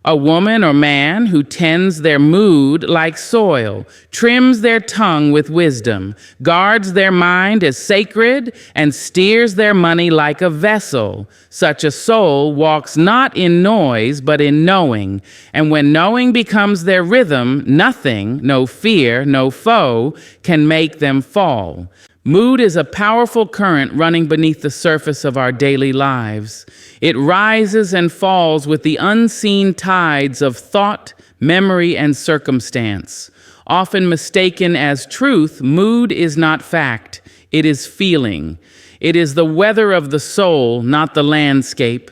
A woman or man who tends their mood like soil, trims their tongue with wisdom, guards their mind as sacred, and steers their money like a vessel. Such a soul walks not in noise, but in knowing. And when knowing becomes their rhythm, nothing, no fear, no foe, can make them fall. Mood is a powerful current running beneath the surface of our daily lives. It rises and falls with the unseen tides of thought, memory, and circumstance. Often mistaken as truth, mood is not fact. It is feeling. It is the weather of the soul, not the landscape.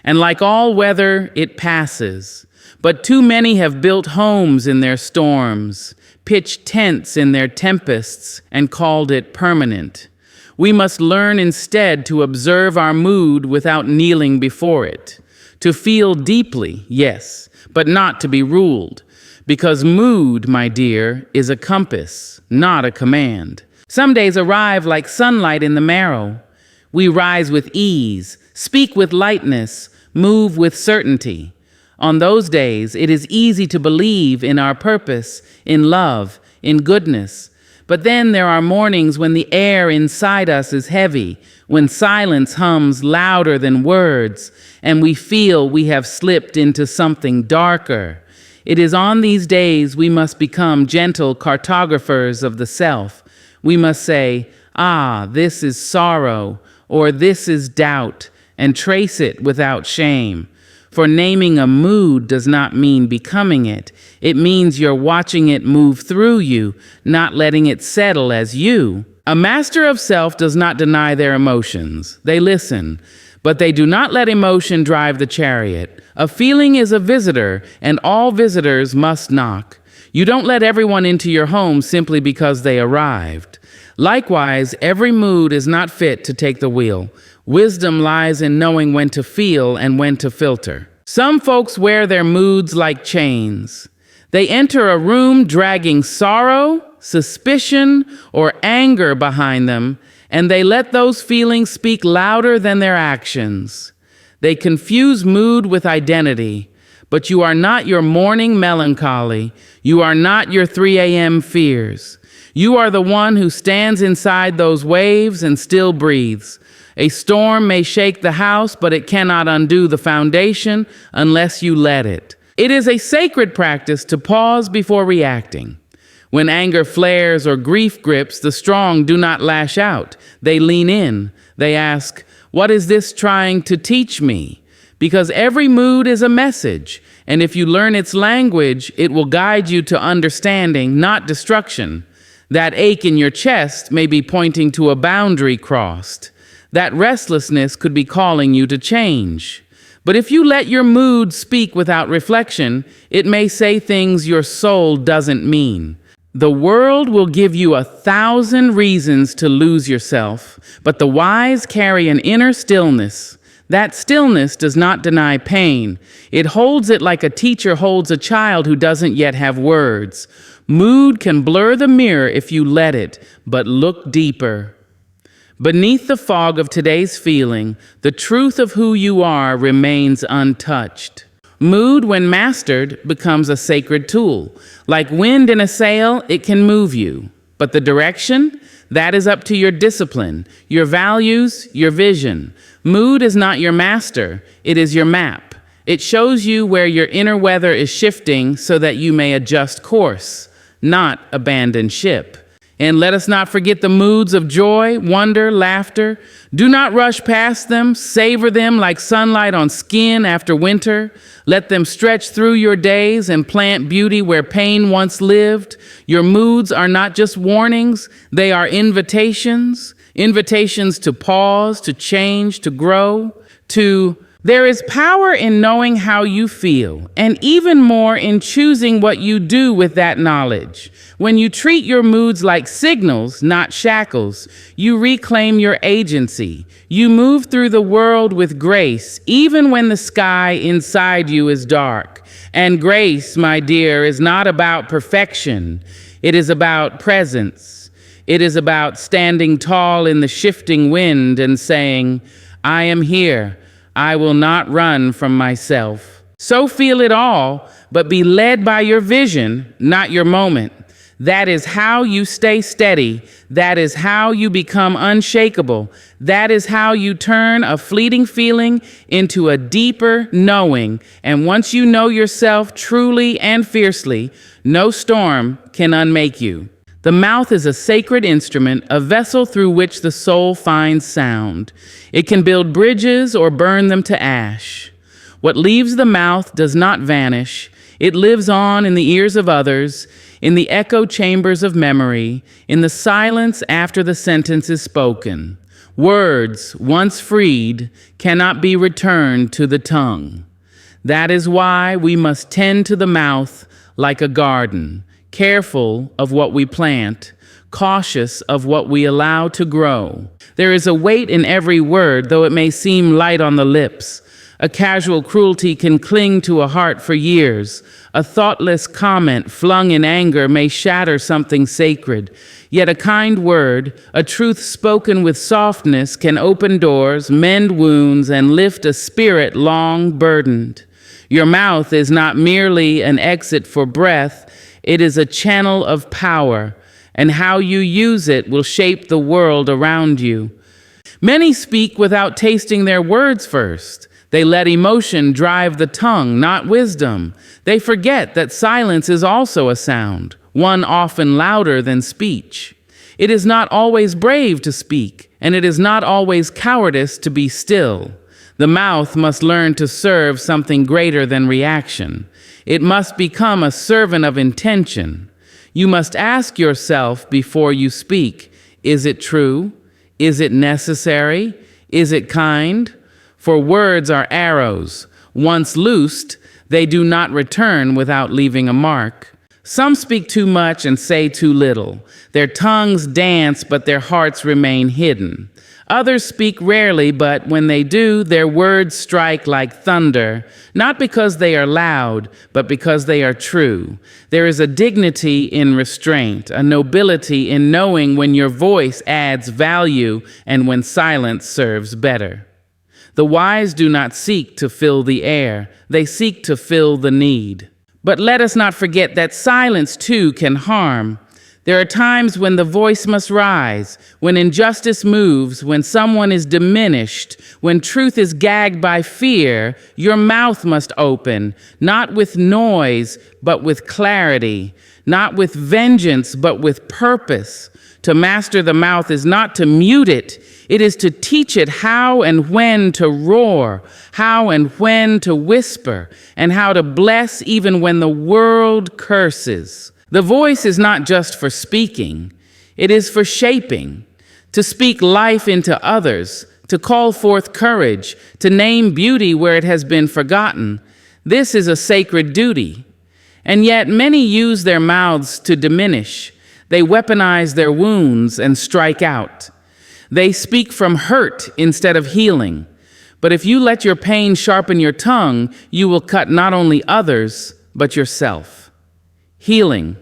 And like all weather, it passes. But too many have built homes in their storms, pitched tents in their tempests, and called it permanent. We must learn instead to observe our mood without kneeling before it. To feel deeply, yes, but not to be ruled. Because mood, my dear, is a compass, not a command. Some days arrive like sunlight in the marrow. We rise with ease, speak with lightness, move with certainty. On those days, it is easy to believe in our purpose, in love, in goodness. But then there are mornings when the air inside us is heavy, when silence hums louder than words, and we feel we have slipped into something darker. It is on these days we must become gentle cartographers of the self. We must say, this is sorrow, or this is doubt, and trace it without shame. For naming a mood does not mean becoming it. It means you're watching it move through you, not letting it settle as you. A master of self does not deny their emotions. They listen, but they do not let emotion drive the chariot. A feeling is a visitor, and all visitors must knock. You don't let everyone into your home simply because they arrived. Likewise, every mood is not fit to take the wheel. Wisdom lies in knowing when to feel and when to filter. Some folks wear their moods like chains. They enter a room dragging sorrow, suspicion, or anger behind them, and they let those feelings speak louder than their actions. They confuse mood with identity, but you are not your morning melancholy. You are not your 3 a.m. fears. You are the one who stands inside those waves and still breathes. A storm may shake the house, but it cannot undo the foundation unless you let it. It is a sacred practice to pause before reacting. When anger flares or grief grips, the strong do not lash out. They lean in. They ask, "What is this trying to teach me?" Because every mood is a message, and if you learn its language, it will guide you to understanding, not destruction. That ache in your chest may be pointing to a boundary crossed. That restlessness could be calling you to change. But if you let your mood speak without reflection, it may say things your soul doesn't mean. The world will give you 1,000 reasons to lose yourself, but the wise carry an inner stillness. That stillness does not deny pain. It holds it like a teacher holds a child who doesn't yet have words. Mood can blur the mirror if you let it, but look deeper. Beneath the fog of today's feeling, the truth of who you are remains untouched. Mood, when mastered, becomes a sacred tool. Like wind in a sail, it can move you. But the direction? That is up to your discipline, your values, your vision. Mood is not your master, it is your map. It shows you where your inner weather is shifting so that you may adjust course, not abandon ship. And let us not forget the moods of joy, wonder, laughter. Do not rush past them. Savor them like sunlight on skin after winter. Let them stretch through your days and plant beauty where pain once lived. Your moods are not just warnings. They are invitations. Invitations to pause, to change, to grow, There is power in knowing how you feel, and even more in choosing what you do with that knowledge. When you treat your moods like signals, not shackles, you reclaim your agency. You move through the world with grace, even when the sky inside you is dark. And grace, my dear, is not about perfection. It is about presence. It is about standing tall in the shifting wind and saying, "I am here. I will not run from myself." So feel it all, but be led by your vision, not your moment. That is how you stay steady. That is how you become unshakable. That is how you turn a fleeting feeling into a deeper knowing. And once you know yourself truly and fiercely, no storm can unmake you. The mouth is a sacred instrument, a vessel through which the soul finds sound. It can build bridges or burn them to ash. What leaves the mouth does not vanish. It lives on in the ears of others, in the echo chambers of memory, in the silence after the sentence is spoken. Words, once freed, cannot be returned to the tongue. That is why we must tend to the mouth like a garden, careful of what we plant, cautious of what we allow to grow. There is a weight in every word, though it may seem light on the lips. A casual cruelty can cling to a heart for years. A thoughtless comment flung in anger may shatter something sacred. Yet a kind word, a truth spoken with softness, can open doors, mend wounds, and lift a spirit long burdened. Your mouth is not merely an exit for breath, it is a channel of power, and how you use it will shape the world around you. Many speak without tasting their words first. They let emotion drive the tongue, not wisdom. They forget that silence is also a sound, one often louder than speech. It is not always brave to speak, and it is not always cowardice to be still. The mouth must learn to serve something greater than reaction. It must become a servant of intention. You must ask yourself before you speak, is it true? Is it necessary? Is it kind? For words are arrows. Once loosed, they do not return without leaving a mark. Some speak too much and say too little. Their tongues dance, but their hearts remain hidden. Others speak rarely, but when they do, their words strike like thunder, not because they are loud, but because they are true. There is a dignity in restraint, a nobility in knowing when your voice adds value and when silence serves better. The wise do not seek to fill the air, they seek to fill the need. But let us not forget that silence too can harm. There are times when the voice must rise, when injustice moves, when someone is diminished, when truth is gagged by fear. Your mouth must open, not with noise, but with clarity, not with vengeance, but with purpose. To master the mouth is not to mute it. It is to teach it how and when to roar, how and when to whisper, and how to bless even when the world curses. The voice is not just for speaking, it is for shaping, to speak life into others, to call forth courage, to name beauty where it has been forgotten. This is a sacred duty. And yet many use their mouths to diminish. They weaponize their wounds and strike out. They speak from hurt instead of healing. But if you let your pain sharpen your tongue, you will cut not only others, but yourself. Healing,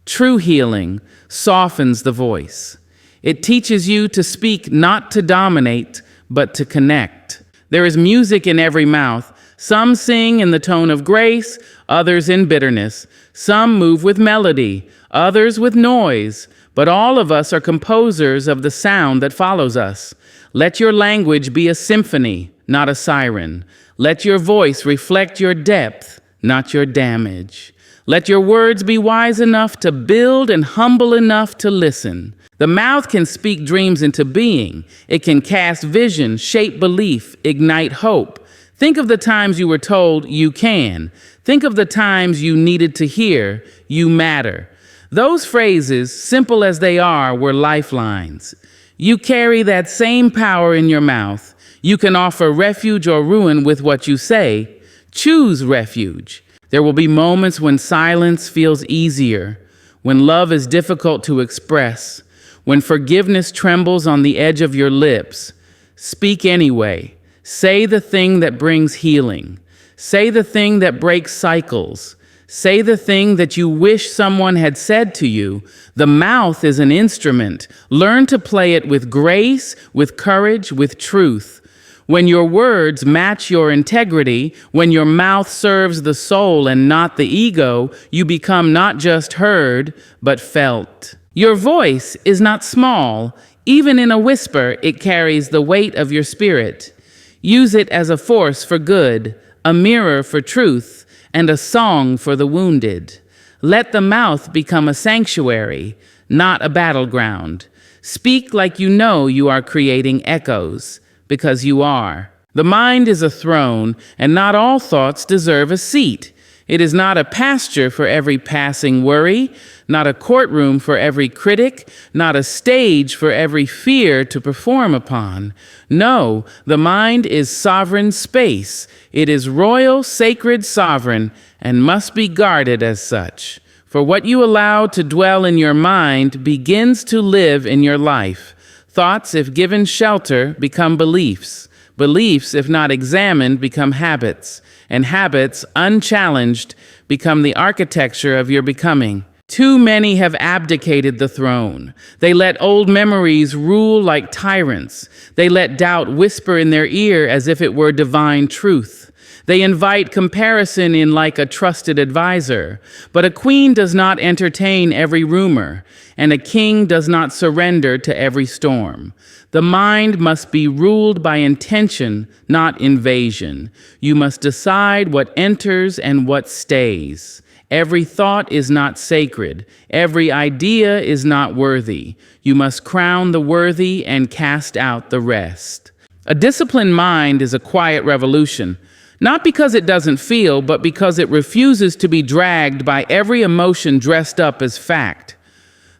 true healing, softens the voice. It teaches you to speak not to dominate, but to connect. There is music in every mouth. Some sing in the tone of grace, others in bitterness. Some move with melody, others with noise. But all of us are composers of the sound that follows us. Let your language be a symphony, not a siren. Let your voice reflect your depth, not your damage. Let your words be wise enough to build and humble enough to listen. The mouth can speak dreams into being. It can cast vision, shape belief, ignite hope. Think of the times you were told you can. Think of the times you needed to hear you matter. Those phrases, simple as they are, were lifelines. You carry that same power in your mouth. You can offer refuge or ruin with what you say. Choose refuge. There will be moments when silence feels easier, when love is difficult to express, when forgiveness trembles on the edge of your lips. Speak anyway. Say the thing that brings healing. Say the thing that breaks cycles. Say the thing that you wish someone had said to you. The mouth is an instrument. Learn to play it with grace, with courage, with truth. When your words match your integrity, when your mouth serves the soul and not the ego, you become not just heard, but felt. Your voice is not small. Even in a whisper, it carries the weight of your spirit. Use it as a force for good, a mirror for truth, and a song for the wounded. Let the mouth become a sanctuary, not a battleground. Speak like you know you are creating echoes, because you are. The mind is a throne, and not all thoughts deserve a seat. It is not a pasture for every passing worry, not a courtroom for every critic, not a stage for every fear to perform upon. No, the mind is sovereign space. It is royal, sacred, sovereign, and must be guarded as such. For what you allow to dwell in your mind begins to live in your life. Thoughts, if given shelter, become beliefs. Beliefs, if not examined, become habits. And habits, unchallenged, become the architecture of your becoming. Too many have abdicated the throne. They let old memories rule like tyrants. They let doubt whisper in their ear as if it were divine truth. They invite comparison in like a trusted advisor. But a queen does not entertain every rumor, and a king does not surrender to every storm. The mind must be ruled by intention, not invasion. You must decide what enters and what stays. Every thought is not sacred. Every idea is not worthy. You must crown the worthy and cast out the rest. A disciplined mind is a quiet revolution. Not because it doesn't feel, but because it refuses to be dragged by every emotion dressed up as fact.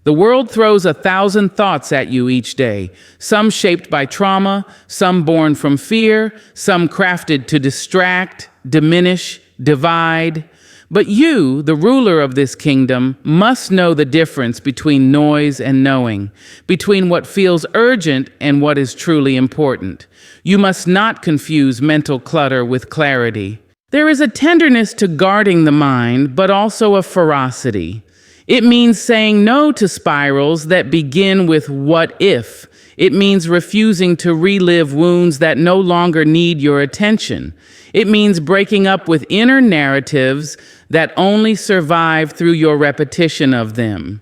The world throws 1,000 thoughts at you each day, some shaped by trauma, some born from fear, some crafted to distract, diminish, divide. But you, the ruler of this kingdom, must know the difference between noise and knowing, between what feels urgent and what is truly important. You must not confuse mental clutter with clarity. There is a tenderness to guarding the mind, but also a ferocity. It means saying no to spirals that begin with what if. It means refusing to relive wounds that no longer need your attention. It means breaking up with inner narratives that only survive through your repetition of them.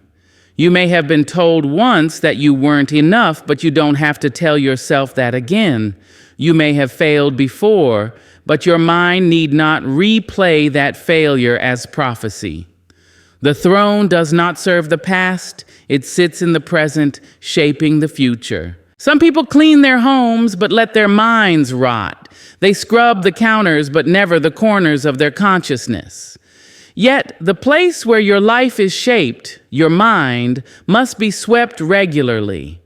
You may have been told once that you weren't enough, but you don't have to tell yourself that again. You may have failed before, but your mind need not replay that failure as prophecy. The throne does not serve the past, it sits in the present, shaping the future. Some people clean their homes, but let their minds rot. They scrub the counters, but never the corners of their consciousness. Yet, the place where your life is shaped, your mind, must be swept regularly.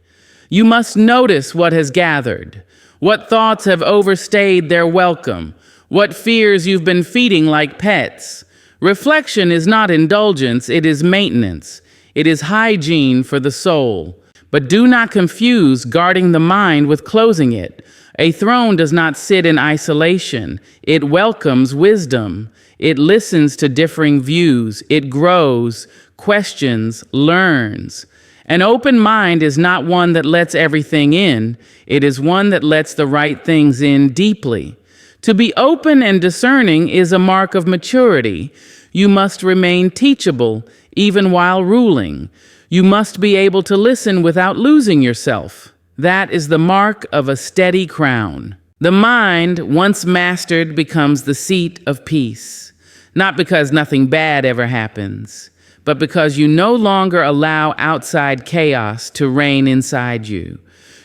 You must notice what has gathered, what thoughts have overstayed their welcome, what fears you've been feeding like pets. Reflection is not indulgence, it is maintenance. It is hygiene for the soul. But do not confuse guarding the mind with closing it. A throne does not sit in isolation. It welcomes wisdom. It listens to differing views. It grows, questions, learns. An open mind is not one that lets everything in. It is one that lets the right things in deeply. To be open and discerning is a mark of maturity. You must remain teachable, even while ruling. You must be able to listen without losing yourself. That is the mark of a steady crown. The mind, once mastered, becomes the seat of peace. Not because nothing bad ever happens, but because you no longer allow outside chaos to reign inside you.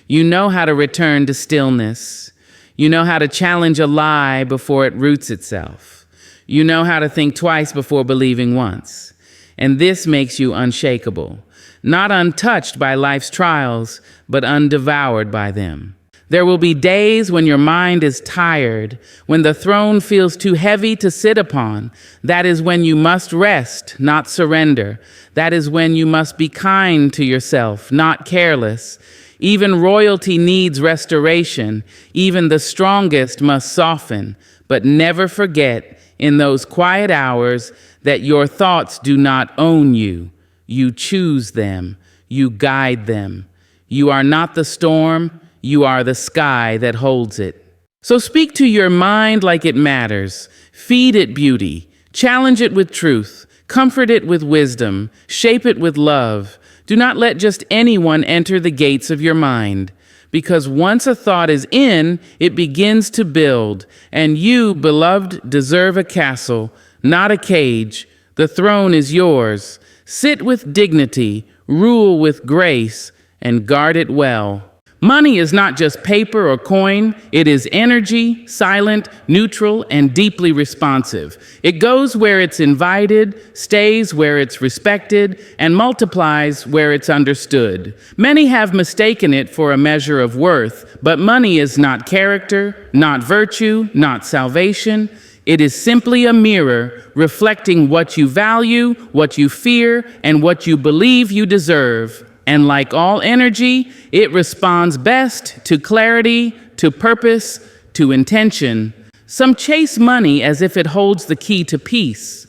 You know how to return to stillness. You know how to challenge a lie before it roots itself. You know how to think twice before believing once. And this makes you unshakable, not untouched by life's trials, but undevoured by them. There will be days when your mind is tired, when the throne feels too heavy to sit upon. That is when you must rest, not surrender. That is when you must be kind to yourself, not careless. Even royalty needs restoration. Even the strongest must soften. But never forget, in those quiet hours, that your thoughts do not own you. You choose them. You guide them. You are not the storm. You are the sky that holds it. So speak to your mind like it matters. Feed it beauty. Challenge it with truth. Comfort it with wisdom. Shape it with love. Do not let just anyone enter the gates of your mind. Because once a thought is in, it begins to build. And you, beloved, deserve a castle, not a cage. The throne is yours. Sit with dignity, rule with grace, and guard it well. Money is not just paper or coin, it is energy, silent, neutral, and deeply responsive. It goes where it's invited, stays where it's respected, and multiplies where it's understood. Many have mistaken it for a measure of worth, but money is not character, not virtue, not salvation. It is simply a mirror reflecting what you value, what you fear, and what you believe you deserve. And like all energy, it responds best to clarity, to purpose, to intention. Some chase money as if it holds the key to peace.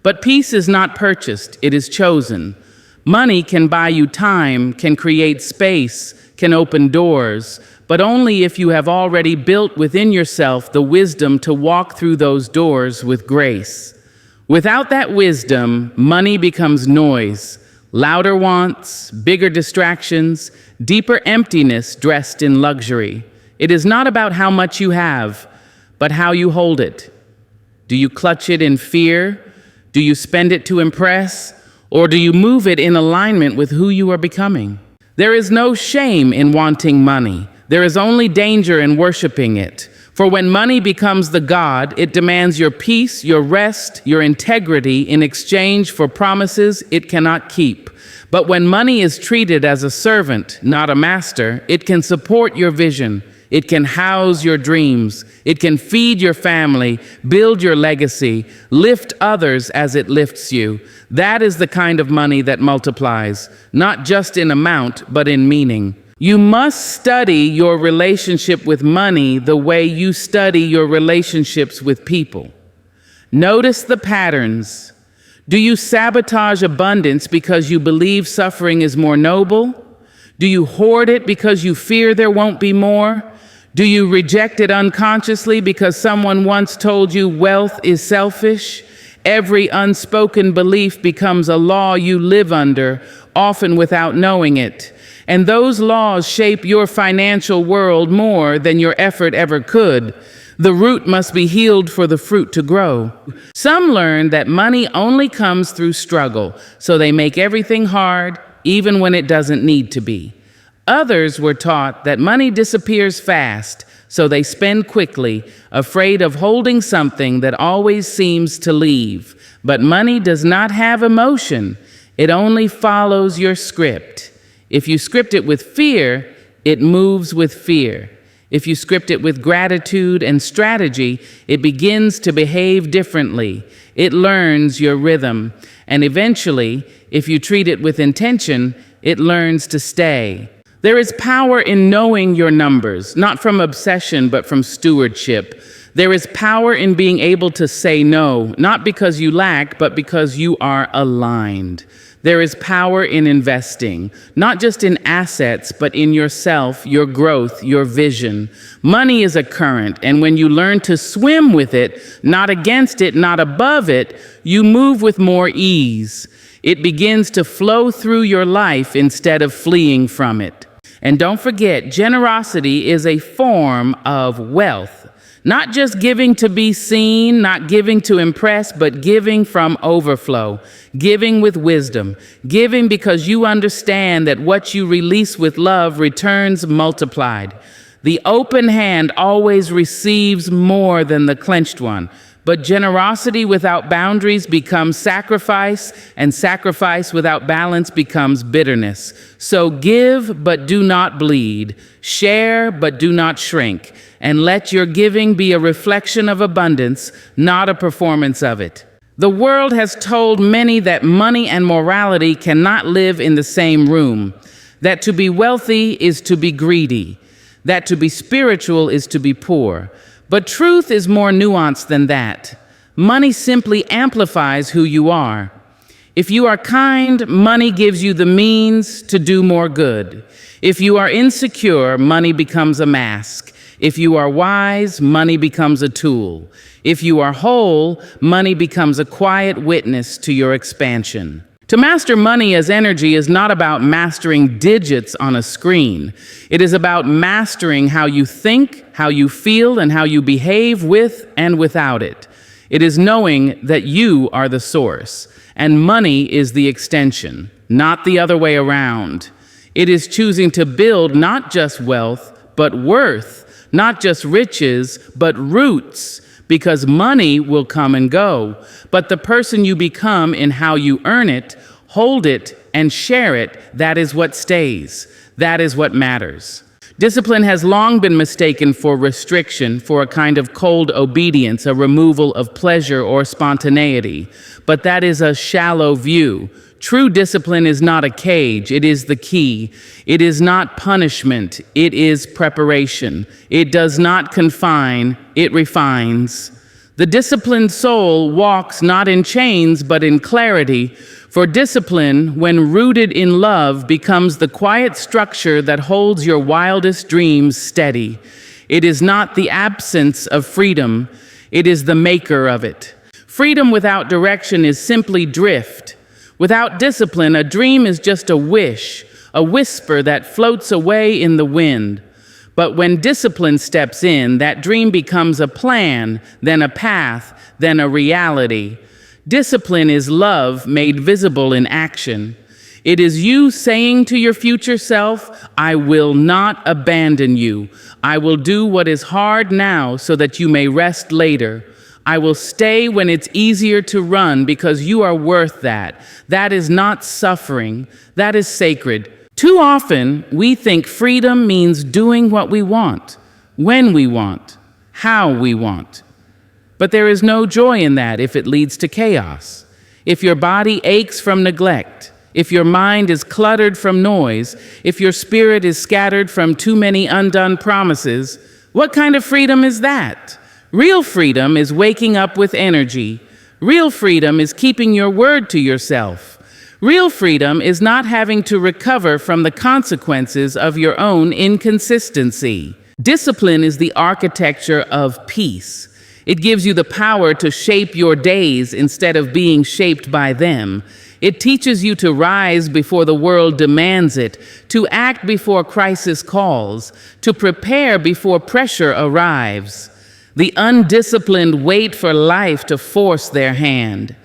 But peace is not purchased, it is chosen. Money can buy you time, can create space, can open doors, but only if you have already built within yourself the wisdom to walk through those doors with grace. Without that wisdom, money becomes noise. Louder wants, bigger distractions, deeper emptiness dressed in luxury. It is not about how much you have, but how you hold it. Do you clutch it in fear? Do you spend it to impress? Or do you move it in alignment with who you are becoming? There is no shame in wanting money. There is only danger in worshiping it. For when money becomes the god, it demands your peace, your rest, your integrity in exchange for promises it cannot keep. But when money is treated as a servant, not a master, it can support your vision. It can house your dreams. It can feed your family, build your legacy, lift others as it lifts you. That is the kind of money that multiplies, not just in amount, but in meaning. You must study your relationship with money the way you study your relationships with people. Notice the patterns. Do you sabotage abundance because you believe suffering is more noble? Do you hoard it because you fear there won't be more? Do you reject it unconsciously because someone once told you wealth is selfish? Every unspoken belief becomes a law you live under, often without knowing it. And those laws shape your financial world more than your effort ever could. The root must be healed for the fruit to grow. Some learn that money only comes through struggle, so they make everything hard, even when it doesn't need to be. Others were taught that money disappears fast, so they spend quickly, afraid of holding something that always seems to leave. But money does not have emotion. It only follows your script. If you script it with fear, it moves with fear. If you script it with gratitude and strategy, it begins to behave differently. It learns your rhythm. And eventually, if you treat it with intention, it learns to stay. There is power in knowing your numbers, not from obsession, but from stewardship. There is power in being able to say no, not because you lack, but because you are aligned. There is power in investing, not just in assets, but in yourself, your growth, your vision. Money is a current, and when you learn to swim with it, not against it, not above it, you move with more ease. It begins to flow through your life instead of fleeing from it. And don't forget, generosity is a form of wealth. Not just giving to be seen, not giving to impress, but giving from overflow, giving with wisdom, giving because you understand that what you release with love returns multiplied. The open hand always receives more than the clenched one. But generosity without boundaries becomes sacrifice, and sacrifice without balance becomes bitterness. So give, but do not bleed. Share, but do not shrink. And let your giving be a reflection of abundance, not a performance of it. The world has told many that money and morality cannot live in the same room, that to be wealthy is to be greedy, that to be spiritual is to be poor. But truth is more nuanced than that. Money simply amplifies who you are. If you are kind, money gives you the means to do more good. If you are insecure, money becomes a mask. If you are wise, money becomes a tool. If you are whole, money becomes a quiet witness to your expansion. To master money as energy is not about mastering digits on a screen. It is about mastering how you think, how you feel, and how you behave with and without it. It is knowing that you are the source, and money is the extension, not the other way around. It is choosing to build not just wealth, but worth, not just riches, but roots, because money will come and go, but the person you become in how you earn it, hold it, and share it, that is what stays. That is what matters. Discipline has long been mistaken for restriction, for a kind of cold obedience, a removal of pleasure or spontaneity. But that is a shallow view. True discipline is not a cage, it is the key. It is not punishment, it is preparation. It does not confine, it refines. The disciplined soul walks not in chains, but in clarity. For discipline, when rooted in love, becomes the quiet structure that holds your wildest dreams steady. It is not the absence of freedom, it is the maker of it. Freedom without direction is simply drift. Without discipline, a dream is just a wish, a whisper that floats away in the wind. But when discipline steps in, that dream becomes a plan, then a path, then a reality. Discipline is love made visible in action. It is you saying to your future self, I will not abandon you. I will do what is hard now so that you may rest later. I will stay when it's easier to run because you are worth that. That is not suffering. That is sacred. Too often, we think freedom means doing what we want, when we want, how we want. But there is no joy in that if it leads to chaos. If your body aches from neglect, if your mind is cluttered from noise, if your spirit is scattered from too many undone promises, what kind of freedom is that? Real freedom is waking up with energy. Real freedom is keeping your word to yourself. Real freedom is not having to recover from the consequences of your own inconsistency. Discipline is the architecture of peace. It gives you the power to shape your days instead of being shaped by them. It teaches you to rise before the world demands it, to act before crisis calls, to prepare before pressure arrives. The undisciplined wait for life to force their hand.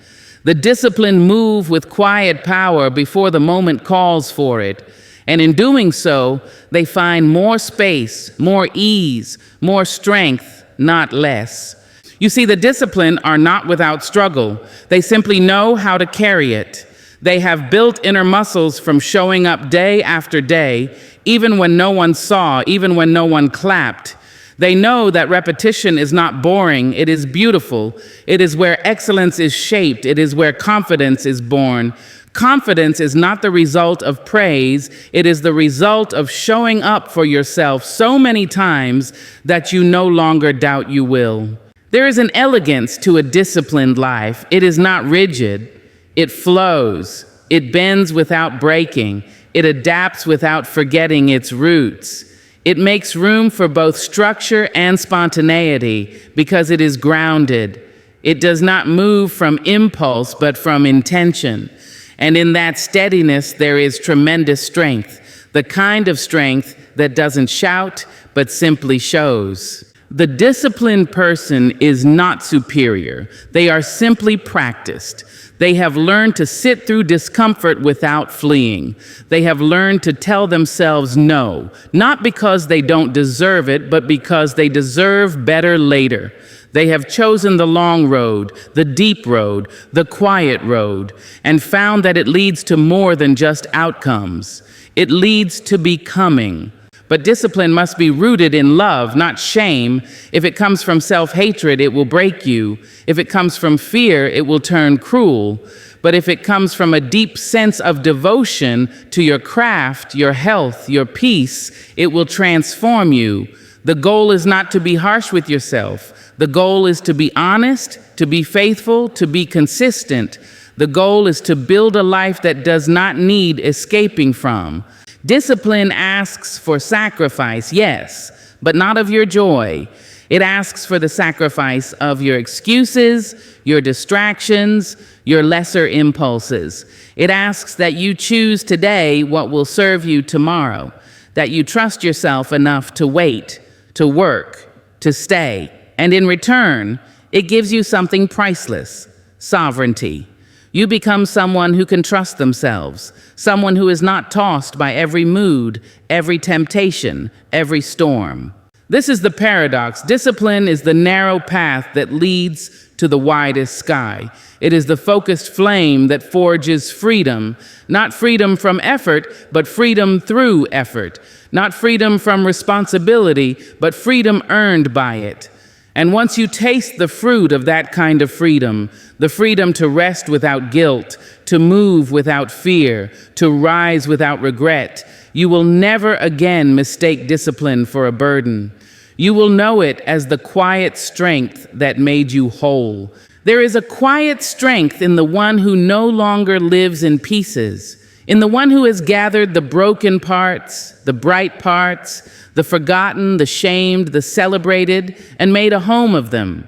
The disciplined move with quiet power before the moment calls for it. And in doing so, they find more space, more ease, more strength, not less. You see, the disciplined are not without struggle. They simply know how to carry it. They have built inner muscles from showing up day after day, even when no one saw, even when no one clapped. They know that repetition is not boring, it is beautiful. It is where excellence is shaped, it is where confidence is born. Confidence is not the result of praise, it is the result of showing up for yourself so many times that you no longer doubt you will. There is an elegance to a disciplined life. It is not rigid, it flows, it bends without breaking, it adapts without forgetting its roots. It makes room for both structure and spontaneity because it is grounded. It does not move from impulse, but from intention. And in that steadiness, there is tremendous strength, the kind of strength that doesn't shout, but simply shows. The disciplined person is not superior. They are simply practiced. They have learned to sit through discomfort without fleeing. They have learned to tell themselves no, not because they don't deserve it, but because they deserve better later. They have chosen the long road, the deep road, the quiet road, and found that it leads to more than just outcomes. It leads to becoming. But discipline must be rooted in love, not shame. If it comes from self-hatred, it will break you. If it comes from fear, it will turn cruel. But if it comes from a deep sense of devotion to your craft, your health, your peace, it will transform you. The goal is not to be harsh with yourself. The goal is to be honest, to be faithful, to be consistent. The goal is to build a life that does not need escaping from. Discipline asks for sacrifice, yes, but not of your joy. It asks for the sacrifice of your excuses, your distractions, your lesser impulses. It asks that you choose today what will serve you tomorrow, that you trust yourself enough to wait, to work, to stay. And in return, it gives you something priceless: sovereignty. You become someone who can trust themselves, someone who is not tossed by every mood, every temptation, every storm. This is the paradox. Discipline is the narrow path that leads to the widest sky. It is the focused flame that forges freedom, not freedom from effort, but freedom through effort, not freedom from responsibility, but freedom earned by it. And once you taste the fruit of that kind of freedom, the freedom to rest without guilt, to move without fear, to rise without regret, you will never again mistake discipline for a burden. You will know it as the quiet strength that made you whole. There is a quiet strength in the one who no longer lives in pieces, in the one who has gathered the broken parts, the bright parts, the forgotten, the shamed, the celebrated, and made a home of them.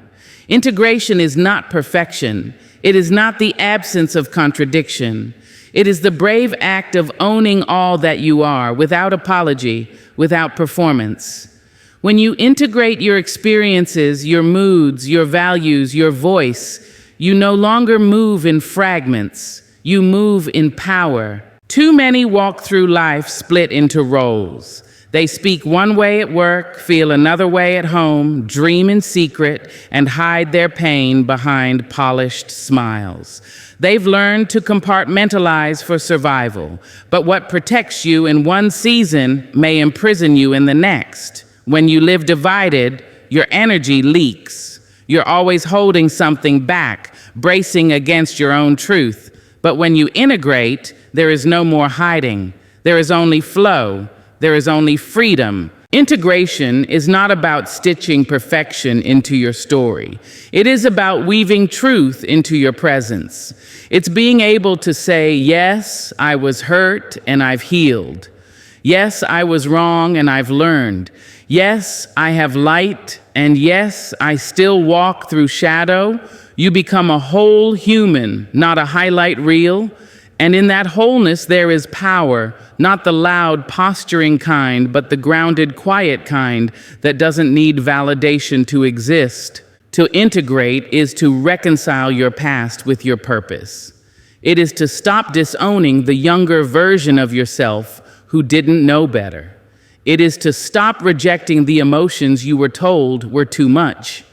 Integration is not perfection. It is not the absence of contradiction. It is the brave act of owning all that you are, without apology, without performance. When you integrate your experiences, your moods, your values, your voice, you no longer move in fragments. You move in power. Too many walk through life split into roles. They speak one way at work, feel another way at home, dream in secret, and hide their pain behind polished smiles. They've learned to compartmentalize for survival, but what protects you in one season may imprison you in the next. When you live divided, your energy leaks. You're always holding something back, bracing against your own truth. But when you integrate, there is no more hiding. There is only flow. There is only freedom. Integration is not about stitching perfection into your story. It is about weaving truth into your presence. It's being able to say, yes, I was hurt and I've healed. Yes, I was wrong and I've learned. Yes, I have light, and yes, I still walk through shadow. You become a whole human, not a highlight reel. And in that wholeness, there is power, not the loud, posturing kind, but the grounded, quiet kind that doesn't need validation to exist. To integrate is to reconcile your past with your purpose. It is to stop disowning the younger version of yourself who didn't know better. It is to stop rejecting the emotions you were told were too much.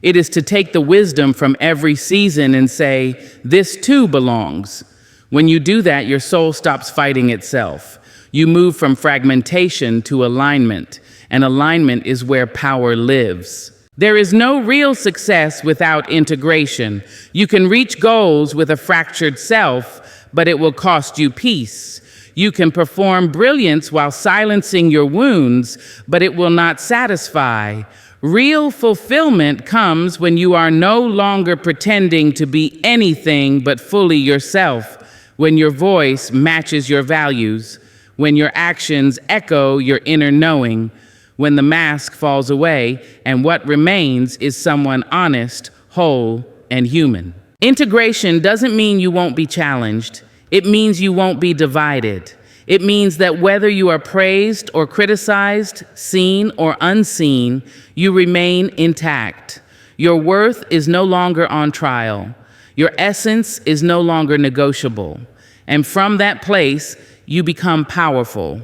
It is to take the wisdom from every season and say, this too belongs. When you do that, your soul stops fighting itself. You move from fragmentation to alignment, and alignment is where power lives. There is no real success without integration. You can reach goals with a fractured self, but it will cost you peace. You can perform brilliance while silencing your wounds, but it will not satisfy. Real fulfillment comes when you are no longer pretending to be anything but fully yourself, when your voice matches your values, when your actions echo your inner knowing, when the mask falls away and what remains is someone honest, whole, and human. Integration doesn't mean you won't be challenged. It means you won't be divided. It means that whether you are praised or criticized, seen or unseen, you remain intact. Your worth is no longer on trial. Your essence is no longer negotiable. And from that place, you become powerful.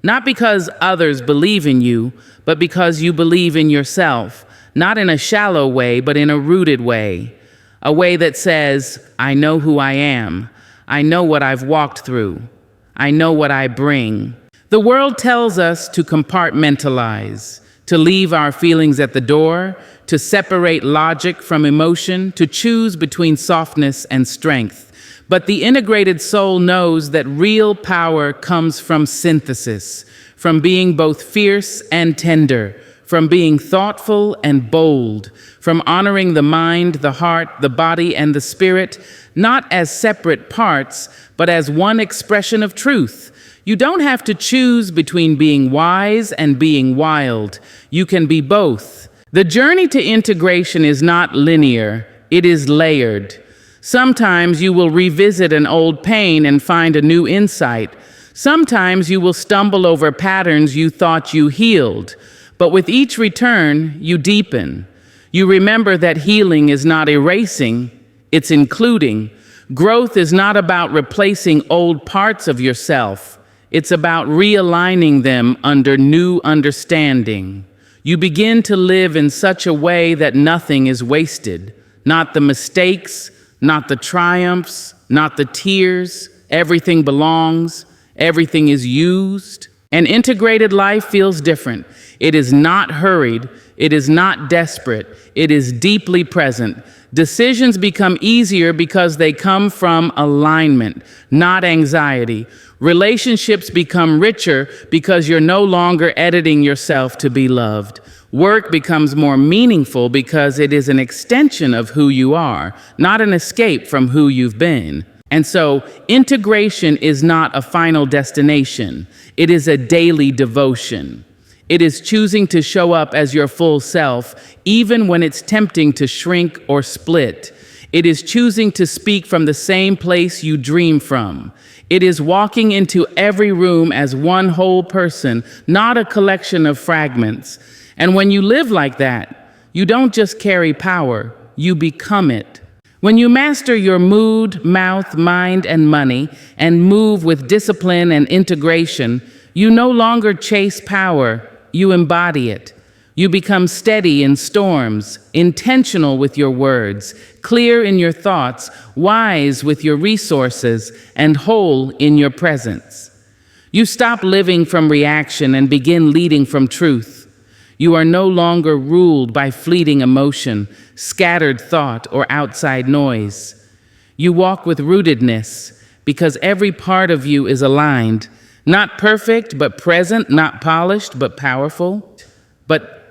Not because others believe in you, but because you believe in yourself, not in a shallow way, but in a rooted way. A way that says, I know who I am. I know what I've walked through. I know what I bring. The world tells us to compartmentalize, to leave our feelings at the door, to separate logic from emotion, to choose between softness and strength. But the integrated soul knows that real power comes from synthesis, from being both fierce and tender, from being thoughtful and bold, from honoring the mind, the heart, the body, and the spirit, not as separate parts, but as one expression of truth. You don't have to choose between being wise and being wild. You can be both. The journey to integration is not linear, it is layered. Sometimes you will revisit an old pain and find a new insight. Sometimes you will stumble over patterns you thought you healed. But with each return, you deepen. You remember that healing is not erasing, it's including. Growth is not about replacing old parts of yourself. It's about realigning them under new understanding. You begin to live in such a way that nothing is wasted. Not the mistakes, not the triumphs, not the tears. Everything belongs. Everything is used. An integrated life feels different. It is not hurried. It is not desperate. It is deeply present. Decisions become easier because they come from alignment, not anxiety. Relationships become richer because you're no longer editing yourself to be loved. Work becomes more meaningful because it is an extension of who you are, not an escape from who you've been. And so, integration is not a final destination. It is a daily devotion. It is choosing to show up as your full self, even when it's tempting to shrink or split. It is choosing to speak from the same place you dream from. It is walking into every room as one whole person, not a collection of fragments. And when you live like that, you don't just carry power, you become it. When you master your mood, mouth, mind, and money, and move with discipline and integration, you no longer chase power, you embody it. You become steady in storms, intentional with your words, clear in your thoughts, wise with your resources, and whole in your presence. You stop living from reaction and begin leading from truth. You are no longer ruled by fleeting emotion, scattered thought, or outside noise. You walk with rootedness because every part of you is aligned, not perfect, but present, not polished, but powerful. But